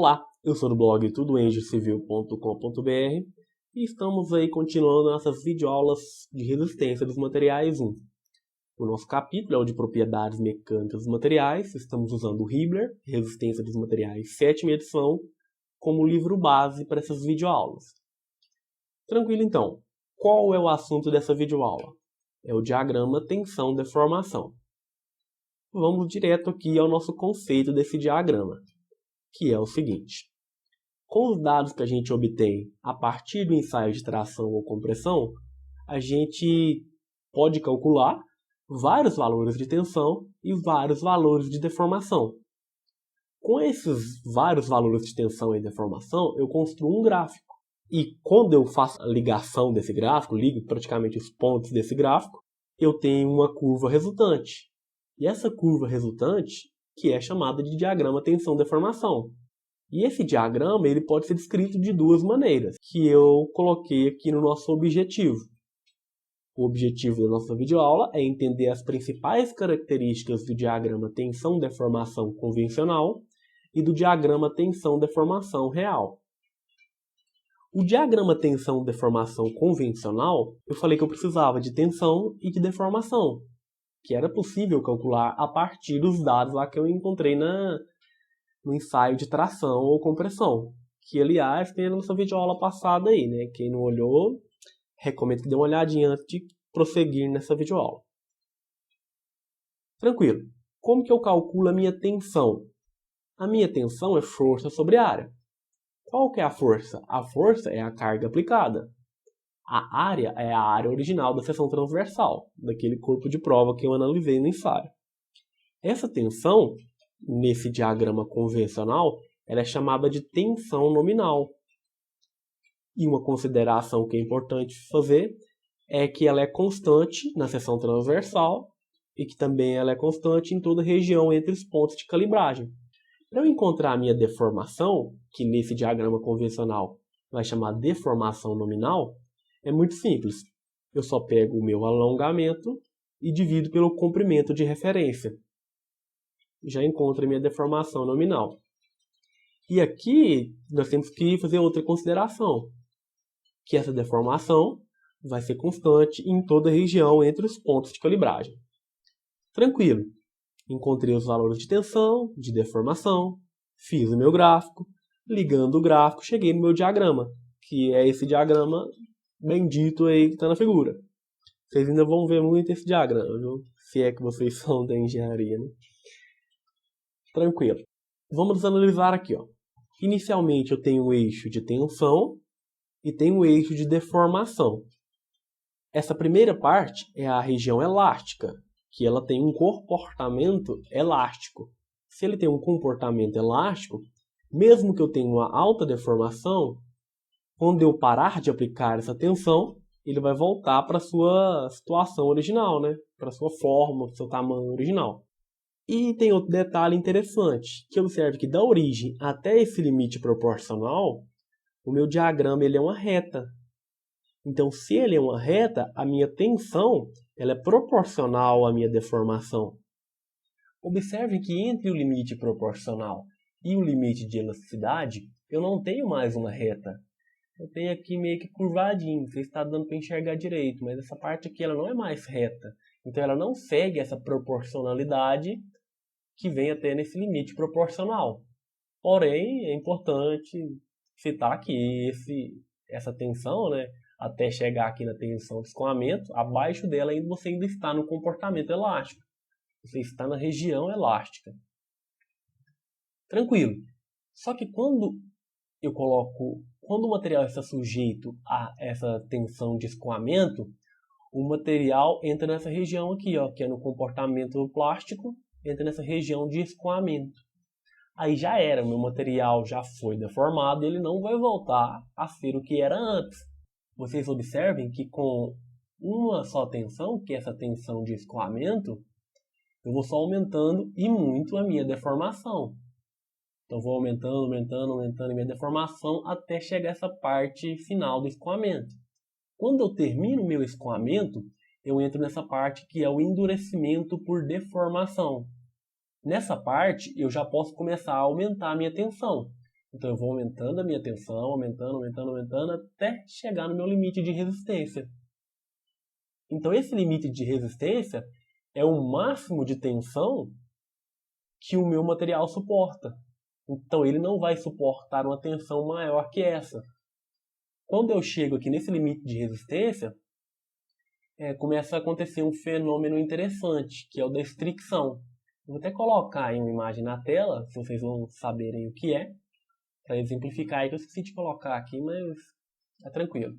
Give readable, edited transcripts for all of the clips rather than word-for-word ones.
Olá, eu sou do blog tudoengcivil.com.br e estamos aí continuando nossas videoaulas de resistência dos materiais 1. O nosso capítulo é o de propriedades mecânicas dos materiais. Estamos usando o Hibbeler, Resistência dos Materiais, 7ª edição, como livro base para essas videoaulas. Tranquilo então, qual é o assunto dessa videoaula? É o diagrama tensão-deformação. Vamos direto aqui ao nosso conceito desse diagrama, que é o seguinte. Com os dados que a gente obtém a partir do ensaio de tração ou compressão, a gente pode calcular vários valores de tensão e vários valores de deformação. Com esses vários valores de tensão e deformação, eu construo um gráfico. E quando eu faço a ligação desse gráfico, ligo praticamente os pontos desse gráfico, eu tenho uma curva resultante. E essa curva resultante, que é chamada de diagrama tensão-deformação. E esse diagrama ele pode ser descrito de duas maneiras, que eu coloquei aqui no nosso objetivo. O objetivo da nossa videoaula é entender as principais características do diagrama tensão-deformação convencional e do diagrama tensão-deformação real. O diagrama tensão-deformação convencional, eu falei que eu precisava de tensão e de deformação, que era possível calcular a partir dos dados lá que eu encontrei no ensaio de tração ou compressão, que aliás tem na nossa videoaula passada aí, né? Quem não olhou, recomendo que dê uma olhadinha antes de prosseguir nessa videoaula. Tranquilo. Como que eu calculo a minha tensão? A minha tensão é força sobre área. Qual que é a força? A força é a carga aplicada. A área é a área original da seção transversal, daquele corpo de prova que eu analisei no ensaio. Essa tensão, nesse diagrama convencional, ela é chamada de tensão nominal. E uma consideração que é importante fazer é que ela é constante na seção transversal e que também ela é constante em toda a região entre os pontos de calibragem. Para eu encontrar a minha deformação, que nesse diagrama convencional vai chamar deformação nominal, é muito simples. Eu só pego o meu alongamento e divido pelo comprimento de referência. Já encontro a minha deformação nominal. E aqui nós temos que fazer outra consideração, que essa deformação vai ser constante em toda a região entre os pontos de calibragem. Tranquilo. Encontrei os valores de tensão, de deformação, fiz o meu gráfico, ligando o gráfico, cheguei no meu diagrama, que é esse diagrama bendito aí que está na figura. Vocês ainda vão ver muito esse diagrama, viu? Se é que vocês são da engenharia, né? Tranquilo. Vamos analisar aqui, ó. Inicialmente eu tenho o eixo de tensão e tenho o eixo de deformação. Essa primeira parte é a região elástica, que ela tem um comportamento elástico. Se ele tem um comportamento elástico, mesmo que eu tenha uma alta deformação, quando eu parar de aplicar essa tensão, ele vai voltar para a sua situação original, né? Para a sua forma, para o seu tamanho original. E tem outro detalhe interessante, que observe que da origem até esse limite proporcional, o meu diagrama ele é uma reta. Então, se ele é uma reta, a minha tensão ela é proporcional à minha deformação. Observe que entre o limite proporcional e o limite de elasticidade, eu não tenho mais uma reta. Eu tenho aqui meio que curvadinho, você está dando para enxergar direito, mas essa parte aqui ela não é mais reta. Então, ela não segue essa proporcionalidade que vem até nesse limite proporcional. Porém, é importante citar que essa tensão, né, até chegar aqui na tensão de escoamento, abaixo dela você ainda está no comportamento elástico. Você está na região elástica. Tranquilo. Só que quando o material está sujeito a essa tensão de escoamento, o material entra nessa região aqui, ó, que é no comportamento plástico, entra nessa região de escoamento. Aí já era, o meu material já foi deformado e ele não vai voltar a ser o que era antes. Vocês observem que com uma só tensão, que é essa tensão de escoamento, eu vou só aumentando e muito a minha deformação. Então vou aumentando a minha deformação até chegar essa parte final do escoamento. Quando eu termino o meu escoamento, eu entro nessa parte que é o endurecimento por deformação. Nessa parte, eu já posso começar a aumentar a minha tensão. Então eu vou aumentando a minha tensão, aumentando, até chegar no meu limite de resistência. Então esse limite de resistência é o máximo de tensão que o meu material suporta. Então ele não vai suportar uma tensão maior que essa. Quando eu chego aqui nesse limite de resistência, começa a acontecer um fenômeno interessante, que é o da estricção. Vou até colocar aí uma imagem na tela, se vocês vão saberem o que é, para exemplificar aí, que eu esqueci de colocar aqui, mas é tranquilo.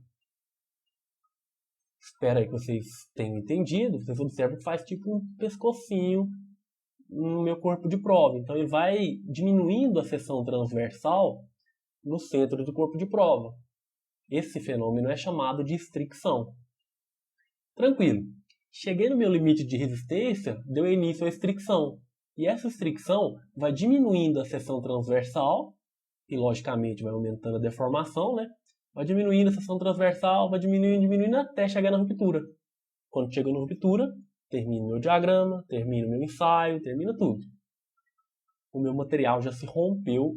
Espero aí que vocês tenham entendido. Vocês observam que faz tipo um pescocinho no meu corpo de prova. Então ele vai diminuindo a seção transversal no centro do corpo de prova. Esse fenômeno é chamado de estricção. Tranquilo. Cheguei no meu limite de resistência, deu início à estricção. E essa estricção vai diminuindo a seção transversal, e logicamente vai aumentando a deformação, né? Vai diminuindo a seção transversal, vai diminuindo até chegar na ruptura. Quando chega na ruptura, termino meu diagrama, termino meu ensaio, termina tudo. O meu material já se rompeu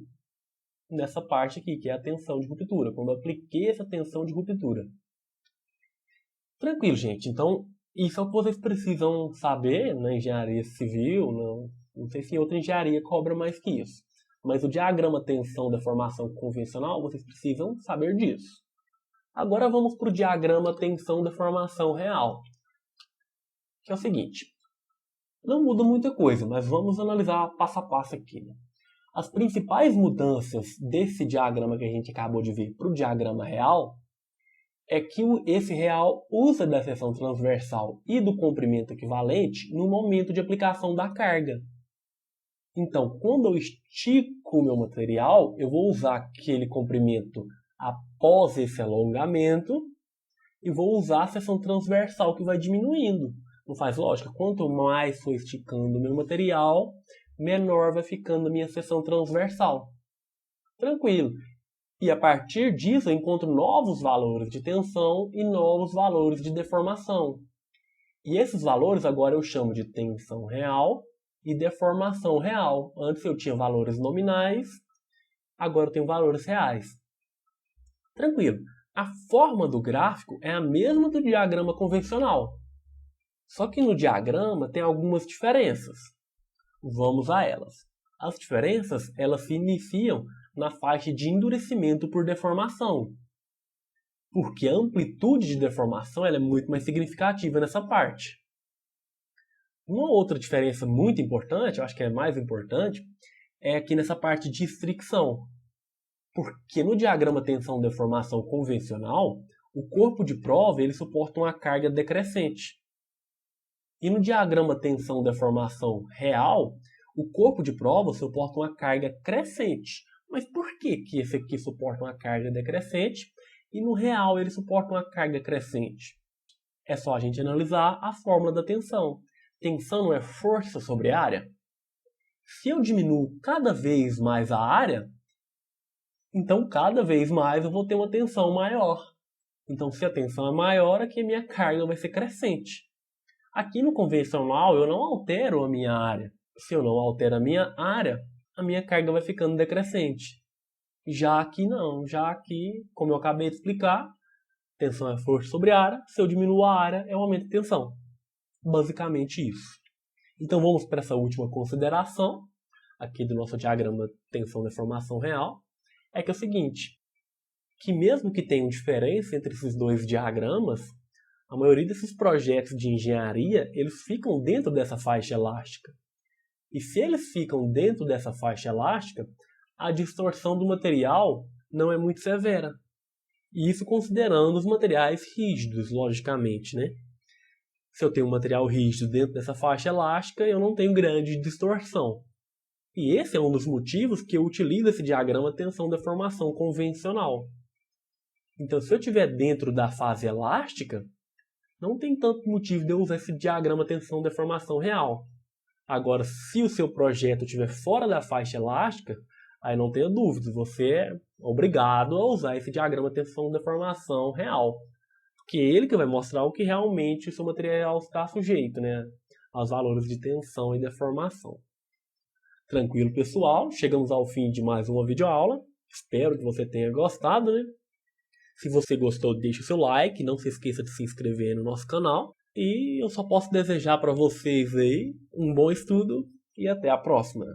nessa parte aqui, que é a tensão de ruptura, quando eu apliquei essa tensão de ruptura. Tranquilo, gente. Então, isso é o que vocês precisam saber na engenharia civil. Não sei se em outra engenharia cobra mais que isso. Mas o diagrama tensão-deformação convencional, vocês precisam saber disso. Agora vamos para o diagrama tensão-deformação real. Que é o seguinte. Não muda muita coisa, mas vamos analisar passo a passo aqui, né? As principais mudanças desse diagrama que a gente acabou de ver para o diagrama real é que esse real usa da seção transversal e do comprimento equivalente no momento de aplicação da carga. Então, quando eu estico o meu material, eu vou usar aquele comprimento após esse alongamento e vou usar a seção transversal que vai diminuindo. Não faz lógica? Quanto mais for esticando o meu material, menor vai ficando a minha seção transversal. Tranquilo. E a partir disso eu encontro novos valores de tensão e novos valores de deformação. E esses valores agora eu chamo de tensão real e deformação real. Antes eu tinha valores nominais, agora eu tenho valores reais. Tranquilo. A forma do gráfico é a mesma do diagrama convencional. Só que no diagrama tem algumas diferenças. Vamos a elas. As diferenças, elas se iniciam na faixa de endurecimento por deformação. Porque a amplitude de deformação ela é muito mais significativa nessa parte. Uma outra diferença muito importante, eu acho que é mais importante, é aqui nessa parte de estricção. Porque no diagrama tensão-deformação convencional, o corpo de prova ele suporta uma carga decrescente. E no diagrama tensão-deformação real, o corpo de prova suporta uma carga crescente. Mas por que esse aqui suporta uma carga decrescente e no real ele suporta uma carga crescente? É só a gente analisar a fórmula da tensão. Tensão não é força sobre área? Se eu diminuo cada vez mais a área, então cada vez mais eu vou ter uma tensão maior. Então se a tensão é maior, aqui a minha carga vai ser crescente. Aqui no convencional eu não altero a minha área. Se eu não altero a minha área, a minha carga vai ficando decrescente. Já aqui não. Já aqui, como eu acabei de explicar, tensão é força sobre área. Se eu diminuo a área, é um aumento de tensão. Basicamente isso. Então vamos para essa última consideração aqui do nosso diagrama tensão-deformação real. É que é o seguinte, que mesmo que tenham diferença entre esses dois diagramas, a maioria desses projetos de engenharia, eles ficam dentro dessa faixa elástica. E se eles ficam dentro dessa faixa elástica, a distorção do material não é muito severa. E isso considerando os materiais rígidos, logicamente, né? Se eu tenho um material rígido dentro dessa faixa elástica, eu não tenho grande distorção. E esse é um dos motivos que eu utilizo esse diagrama tensão-deformação convencional. Então, se eu estiver dentro da fase elástica, não tem tanto motivo de eu usar esse diagrama tensão-deformação real. Agora, se o seu projeto estiver fora da faixa elástica, aí não tenha dúvidas, você é obrigado a usar esse diagrama tensão-deformação real. Porque é ele que vai mostrar o que realmente o seu material está sujeito, né? Aos valores de tensão e deformação. Tranquilo, pessoal? Chegamos ao fim de mais uma videoaula. Espero que você tenha gostado, né? Se você gostou, deixe o seu like, não se esqueça de se inscrever no nosso canal. E eu só posso desejar para vocês aí um bom estudo e até a próxima.